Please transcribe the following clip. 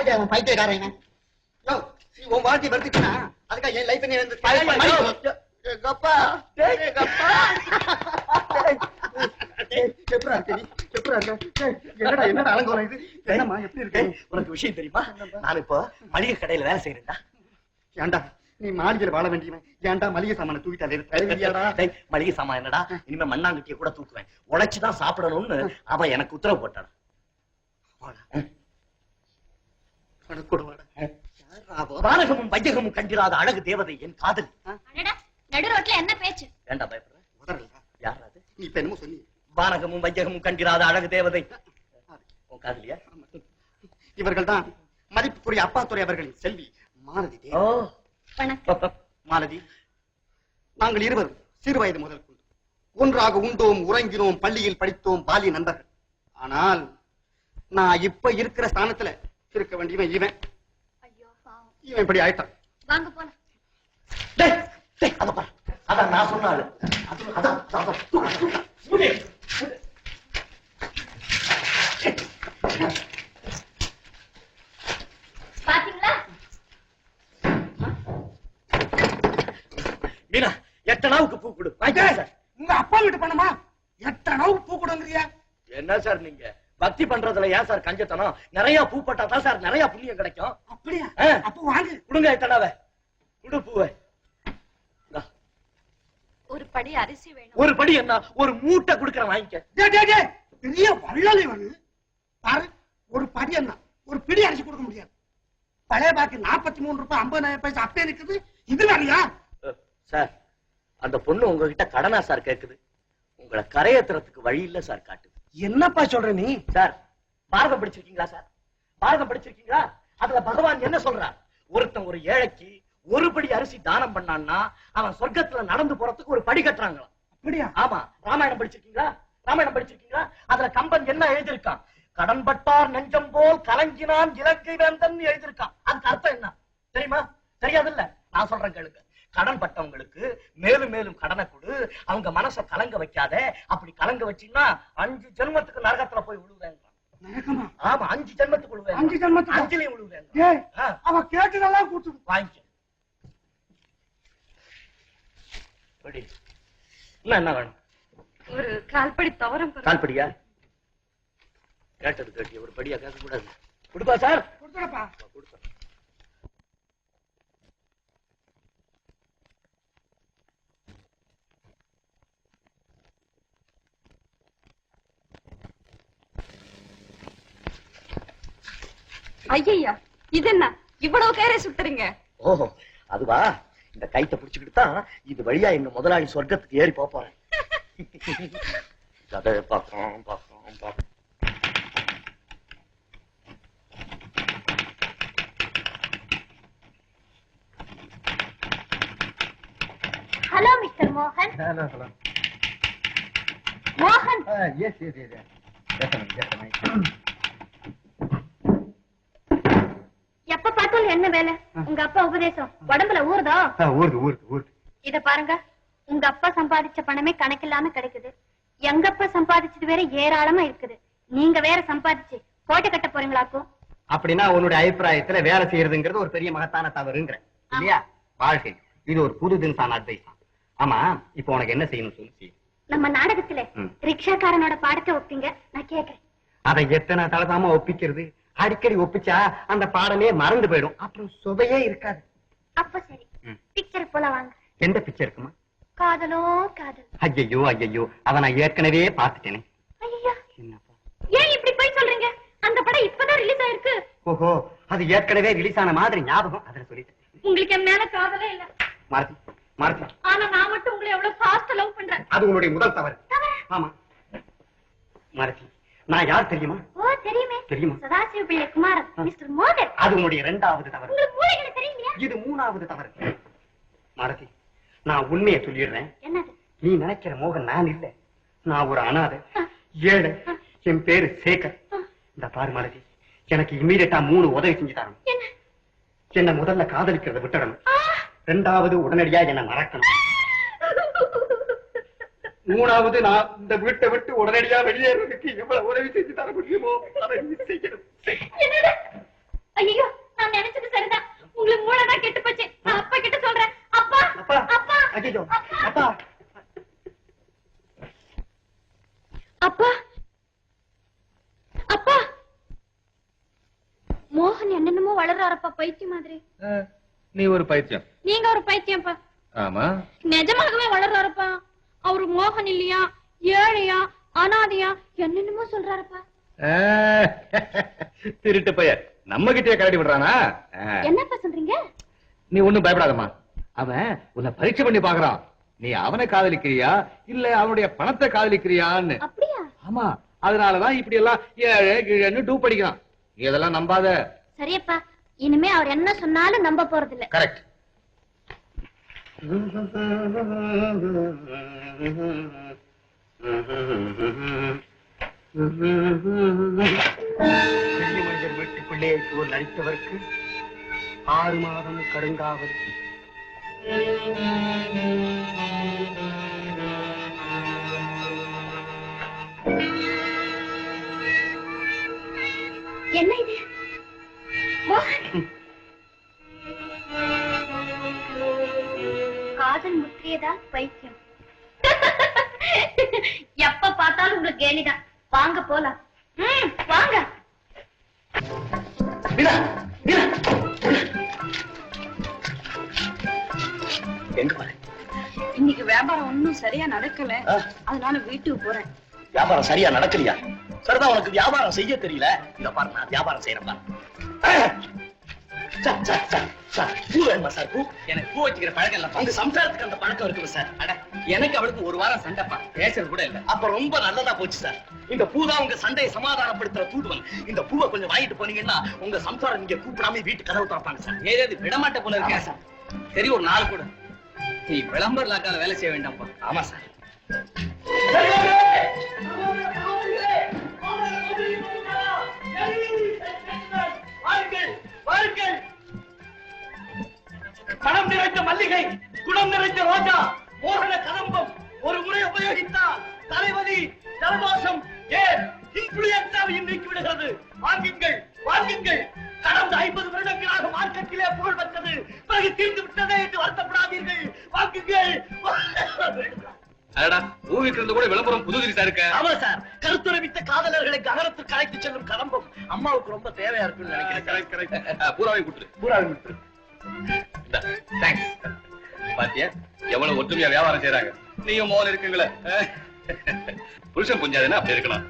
யாருக்கு அவன் பைத்தியக்காரன்? உன் வாழ்க்கை வருதுக்குன்னா அதுக்காக என் லைஃப் நீ வந்து கப்பா என்னடா அலங்கோலம் இது? என்னம்மா எப்படி இருக்கு? உனக்கு விஷயம் தெரியுமா? நான் இப்போ மளிகை கடையில வேலை செய்யறேன்டா. ஏண்டா நீ மாளிகையில் வாழ வேண்டியவன், ஏன்டா மளிகை சாமான தூக்கிட்டாடா? மளிகை சாமான் என்னடா, இனிமே மண்ணாங்கட்டிய கூட தூக்குவேன். உழைச்சுதான் சாப்பிடணும்னு அவன் எனக்கு உத்தரவு போட்டான். வானகமும் வையகமும் கண்டிராத அழகு தேவதை என் காதலி. நடு ரோட்ல என்ன பேச்சு? வேண்டாம் பயப்படுற. யார் அது? நீ இப்ப என்னமோ சொல்லி. வானகமும் வையகமும் கண்டிராத அழகு தேவதை உன் காதலியா? இவர்கள் தான் மதிப்புக்குரிய அப்பாத்துறை அவர்களின் செல்வி மாலதி. மாலதி, நாங்கள் இருவரும் சிறு வயது முதல் கொண்டு ஒன்றாக உண்டோம், உறங்கினோம், பள்ளியில் படித்தோம், பாலிய நண்பர்கள். ஆனால் நான் இப்ப இருக்கிற ஸ்தானத்துல இருக்க வேண்டியவன் இவன். இவன் இப்படி ஆயிட்டான். வாங்க போலாம். அதான் நான் சொன்னாலும் பாத்தீங்களா? மீனா, எட்டனாவுக்கு பூ கொடு. உங்க அப்பா வீட்டு பண்ணமா எட்டனாவுக்கு பூ கொடுங்கறியா? என்ன சார் நீங்க பக்தி பண்றதுல ஏன் சார் கஞ்சத்தனம்? நிறைய பூ பட்டா தான் சார் நிறைய புண்ணியம் கிடைக்கும். அப்படியா? அப்ப வாங்க கொடுங்க எட்டனாவை. குடு பூவை. ஒரு படி அரிசி வேணும். ஒரு படி என்ன? ஒரு மூட்டை குடுக்கற வாங்கிக்க. பெரிய வள்ளலை வந்து பாரு, ஒரு படி என்ன ஒரு பிடி அரிசி கொடுக்க முடியாது. பழைய பாக்கி 43 ரூபாய் 50 பைசா அப்பே இருக்குது. இது வேறையா சார்? அந்த பொண்ணு உங்ககிட்ட கடனா சார் கேக்குது. உங்களை கரையேத்துறதுக்கு வழி இல்ல சார் காட்டுது. என்னப்பா சொல்ற நீ? சார் பாரதம் படிச்சிருக்கீங்களா சார்? பாரதம் படிச்சிருக்கீங்களா? அதுல பகவான் என்ன சொல்றார்? ஒருத்தன் ஒரு ஏழைக்கு ஒரு படி அரிசி தானம் பண்ணான்னா அவன் சொர்க்கத்துல நடந்து போறதுக்கு ஒரு படி கட்டுறாங்களாம். அப்படியா? ஆமா. ராமாயணம் படிச்சிருக்கீங்களா? ராமாயணம் படிச்சிருக்கீங்களா? அதுல கம்பன் என்ன எழுதியிருக்கான்? கடன்பட்டார் நெஞ்சம் போல் கலங்கினான் இலங்கை வேந்தன் எழுதியிருக்கான். அதுக்கு அர்த்தம் என்ன தெரியுமா? தெரியாதுல்ல? நான் சொல்றேன் கேளுங்க. கடன் பட்டவங்களுக்கு மேலும் மேலும் கடனை கொடு, அவங்க மனசை கலங்க வைக்காத. அப்படி கலங்க வச்சீங்கன்னா 5 ஜென்மத்துக்கு நரகத்துல போய் விழுவேன். ஆமா, 5 ஜென்மத்துக்கு விழுவேன். 5 ஜென்மத்துக்கு 5லயும் விழுவேன். அவ கேட்டதெல்லாம் கூட்டு வாங்கிக்க. என்ன வேணும்? ஒரு கால்படி தவறம். கால்படியா? கேட்டது கேட்டிய ஒரு படியா கேட்க கூடாது. கொடுப்பா சார். கொடுத்துறப்பா. கொடுப்பா. ஐயா, இது என்ன இவ்வளவு கயிறை சுத்துறீங்க? ஓஹோ, அதுவா? இந்த கைத்தை புடிச்சுக்கிட்டு தான் இது வழியா என்ன முதலாளி சொர்க்கத்துக்கு ஏறி போறேன். கதை பார்க்கணும். ஹலோ மிஸ்டர் மோகன். ஹலோ. மோகன். எஸ். எப்ப பார்த்தாலும் என்ன வேலை? உங்க அப்பா உபதேசம் உடம்புல ஊறுதோ? ஊருக்கு. இத பாருங்க, உங்க அப்பா சம்பாதிச்ச பணமே கணக்கில்லாம கிடைக்குது. எங்க அப்பா சம்பாதிச்சது வேற ஏராளமா இருக்குது. நீங்க வேற சம்பாதிச்சு கோட்டை கட்ட போறீங்களாக்கும். அப்படின்னா உன்னுடைய அபிப்பிராயத்துல வேலை செய்யறதுங்கிறது ஒரு பெரிய மகத்தான தவறுங்கிற இல்லையா? வாழ்க்கை இது ஒரு புது தினசான அட்வைஸ். ஆமா, இப்ப உனக்கு என்ன செய்யணும் சொல்லி? நம்ம நாடகத்துல ரிக்ஷாக்காரனோட பாடத்தை ஒப்பிங்க, நான் கேக்குறேன். அதை எத்தனை தளதாம ஒப்பிக்கிறது? அடிக்கடி ஒப்பிச்சா அந்த பாடமே மறந்து போயிடும், அப்புறம் சுவையே இருக்காது. அப்ப சரி, பிக்சர் போல வாங்க. எந்த பிக்சர் இருக்குமா? காதலோ காதல். ஐயோ, அத நான் ஏற்கனவே பாத்துட்டேனே. ஐயா, ஏன் இப்படி போய் சொல்றீங்க? அந்த படம் இப்பதான் ரிலீஸ் ஆயிருக்கு. ஓஹோ, அது ஏற்கனவே ரிலீஸ் ஆன மாதிரி ஞாபகம், அத சொல்லிட்டேன். உங்களுக்கு என் மேல காதலே இல்ல. மாருதி, ஆனா நான் மட்டும் உங்களை எவ்வளவு ஃபாஸ்டா லவ் பண்றேன். அது உன்னுடைய முதல் தவறு. ஆமா மாருதி, நான் யார் தெரியுமா? ஓ, தெரியுமா? சதாசிவ பிள்ளை குமாரன், மிஸ்டர் மோகன். அது உன்னுடைய 2வது தவறு. உங்களுக்கு மூளைகளை தெரியுமா? இது 3வது தவறு. மாருதி, நான் உண்மையை சொல்லிடுறேன். என்னது? நீ நினைக்கிற மோகன் நான் இல்ல. நான் ஒரு அனாதை, ஏழை. என் பேரு சேகர். இந்த பாரு மாருதி, எனக்கு இம்மீடியட்டா 3 உதவி செஞ்சு தரணும். என்ன முதல்ல காதலிக்கிறத விட்டுடணும். 2வது உடனடியா என்ன மறக்கணும். 3வது நான் இந்த வீட்டை விட்டு உடனடியா வெளியேறதுக்கு எவ்வளவு உதவி செஞ்சு தர முடியுமோ அதை நீ செய்யணும். ஐயோ நான் நினைச்சது சரிதான். உங்களுக்கு மூளைதான் கெட்டு போச்சு. நான் அப்பா கிட்ட சொல்றேன். அப்பா அப்பா அப்பா ஐயோ அப்பா அப்பா அப்பா மோகன் என்னென்னமோ வளர்றாரப்பா, பைத்தியம் மாதிரி. நீ ஒரு பைத்தியம். நீங்க ஒரு பைத்தியம்ப்பா. ஆமா, நிஜமாகவே வளர்றாரப்பா. அவரு மோகன் இல்லையா, ஏழையா, அனாதையா, என்னென்னமோ சொல்றாருப்பா. திருட்டு பைய நம்ம கிட்டே கரடி விடுறானா? என்னப்பா சொல்றீங்க? நீ ஒண்ணும் பயப்படாதம்மா. அவன் உன்னை பரீட்சை பண்ணி பாக்குறான். நீ அவனை காதலிக்கிறியா இல்ல அவனுடைய பணத்தை காதலிக்கிறியான்னு. அப்படியா? ஆமா, அதனாலதான் இப்படி எல்லாம் ஏழை கீழன்னு டூப் படிக்கிறான். நீ இதெல்லாம் நம்பாத. சரியப்பா, இனிமே அவர் என்ன சொன்னாலும் நம்ப போறது இல்ல. கரெக்ட். பெரிய மனிதர் வீட்டுக்குள்ளே போல் நடித்தவருக்கு 6 மாதம் கடுங்காவல். என்ன இது? மோகன், காதல் முற்றியதா பைத்தியம்? எப்ப பார்த்தாலும் உங்களுக்கு கேலிதான். வாங்க போலாம். வாங்க. வீணா, வீணா, எங்க பாரு. இன்னைக்கு வியாபாரம் ஒன்னும் சரியா நடக்கல, அதனால வீட்டுக்கு போறேன். வியாபாரம் சரியா நடக்கலையா? சரிதான், உனக்கு வியாபாரம் செய்ய தெரியல. இத பாரு, நான் வியாபாரம் செய்யறேன். பூ வேணுமா சார்? பூ எனக்கு பூ வச்சுக்கிற பழக்கம் இல்ல. உங்க சம்சாரத்துக்கு அந்த பழக்கம் இருக்குது சார். அட, எனக்கு அவளுக்கு ஒரு வாரம் சண்டைப்பா, பேசுறது கூட இல்ல. அப்ப ரொம்ப நல்லதா போச்சு சார். இந்த பூ தான் உங்க சண்டையை சமாதானப்படுத்துற தூதுவன். இந்த பூவை கொஞ்சம் வாங்கிட்டு போனீங்கன்னா உங்க சம்சாரம் நீங்க கூப்பிடாம வீட்டு கதவு திறப்பாங்க சார். ஏதாவது விடமாட்ட போல இருக்கா சார்? சரி, ஒரு நாள் கூட நீ விளம்பரம் இல்லாக்காத வேலை செய்ய வேண்டாம்ப்பா. ஆமா சார். பணம் நிறைந்த மல்லிகை, குணம் நிறைந்த ரோஜா, மோகன கதம்பம் ஒரு முறை உபயோகித்தால் தலைவலி, ஜலதோஷம், ஏன் இன்ஃபுளுயன்சாவையும் நீக்கிவிடுகிறது. வாங்குங்கள், வாங்குங்கள். கடந்த 50 வருடங்களாக மார்க்கெட்டிலே புகழ் பெற்றது. பிறகு தீர்ந்து விட்டதே என்று வருத்தப்படாதீர்கள். வாங்குங்கள். அடடா, பூ விக்கிறது கூட விளம்பரம் புது திரிசா இருக்க. ஆமா சார், கருத்துரவித்த காதலர்களை ககரத்துக்கு அழைத்து செல்லும் கதம்பம் அம்மாவுக்கு ரொம்ப தேவையா இருக்குன்னு நினைக்கிறேன். பூராவை கொடுத்துரு. பூராவை விட்டு. தேங்க்ஸ். பாத்தியா எவ்வளவு ஒற்றுமையா வியாபாரம் செய்யறாங்க. நீயும் மோகன் இருக்குங்களே. புருஷன் புஞ்சாதுன்னா அப்படி இருக்கணும்.